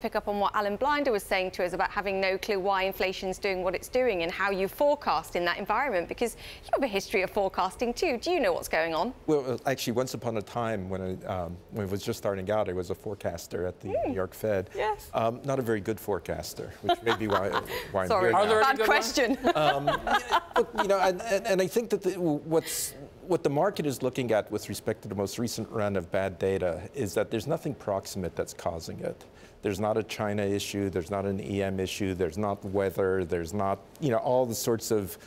Pick up on what Alan Blinder was saying to us about having no clue why inflation's doing what it's doing and how you forecast in that environment, because you have a history of forecasting too. Do you know what's going on? Well, actually, once upon a time when I was just starting out, I was a forecaster at the New York Fed. Yes. Not a very good forecaster, which may be why Sorry, I'm here now. bad question. And I think that what the market is looking at with respect to the most recent run of bad data is that there's nothing proximate that's causing it. There's not a China issue, there's not an EM issue, there's not weather, there's not, all the sorts of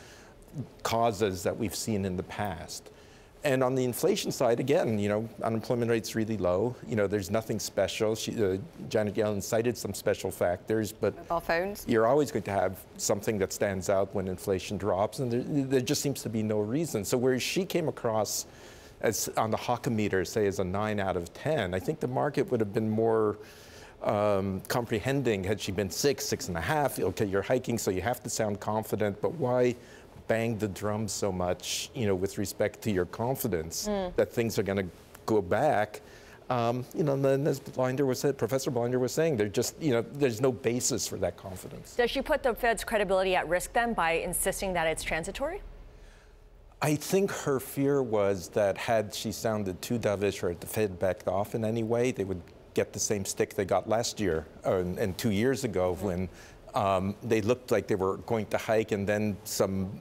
causes that we've seen in the past. And on the inflation side, again, unemployment rate's really low. There's nothing special. Janet Yellen cited some special factors, but mobile phones. You're always going to have something that stands out when inflation drops, and there just seems to be no reason. So whereas she came across as on the Hawkimeter, say, as a 9 out of 10, I think the market would have been more comprehending had she been 6, 6.5. Okay, you're hiking, so you have to sound confident, but why bang the drum so much, with respect to your confidence that things are going to go back? And then as Professor Blinder was saying, there's no basis for that confidence. Does she put the Fed's credibility at risk then by insisting that it's transitory? I think her fear was that had she sounded too dovish or had the Fed backed off in any way, they would get the same stick they got last year and 2 years ago when they looked like they were going to hike, and then some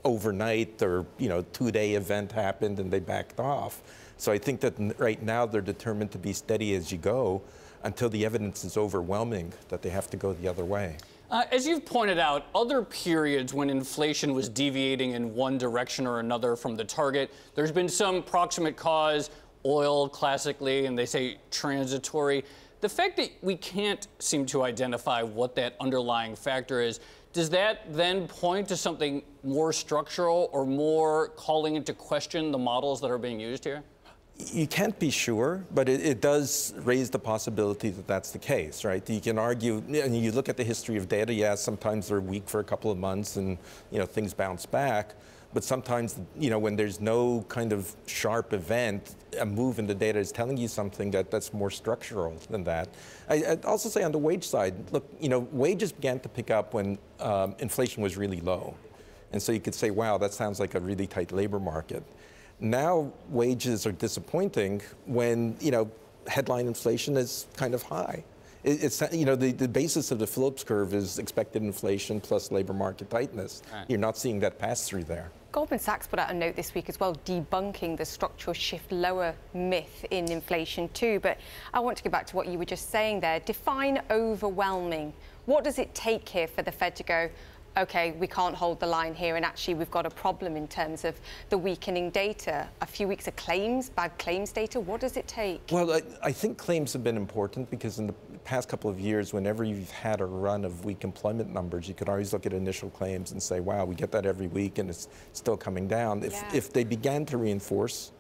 overnight or two-day event happened and they backed off. So I think that right now they're determined to be steady as you go until the evidence is overwhelming that they have to go the other way. As you've pointed out, other periods when inflation was deviating in one direction or another from the target, there's been some proximate cause, oil classically, and they say transitory. The fact that we can't seem to identify what that underlying factor is, does that then point to something more structural or more calling into question the models that are being used here? You can't be sure, but it does raise the possibility that that's the case, right? You can argue, and you look at the history of data, yes, sometimes they're weak for a couple of months and things bounce back. But sometimes, when there's no kind of sharp event, a move in the data is telling you something that's more structural than that. I'd also say on the wage side, look, wages began to pick up when inflation was really low. And so you could say, wow, that sounds like a really tight labor market. Now wages are disappointing when, headline inflation is kind of high. It's the basis of the Phillips curve is expected inflation plus labor market tightness. Right. You're not seeing that pass through there. Goldman Sachs put out a note this week as well, debunking the structural shift lower myth in inflation too. But I want to go back to what you were just saying there. Define overwhelming. What does it take here for the Fed to go, OK, we can't hold the line here, and actually we've got a problem in terms of the weakening data? A few weeks of claims, bad claims data, what does it take? Well, I think claims have been important because in the past couple of years, whenever you've had a run of weak employment numbers, you could always look at initial claims and say, wow, we get that every week and it's still coming down. If they began to reinforce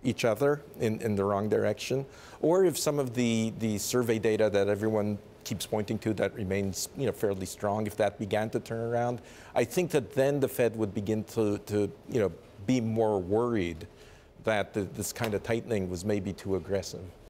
each other in the wrong direction, or if some of the survey data that everyone keeps pointing to that remains fairly strong, if that began to turn around, I think that then the Fed would begin to be more worried that this kind of tightening was maybe too aggressive.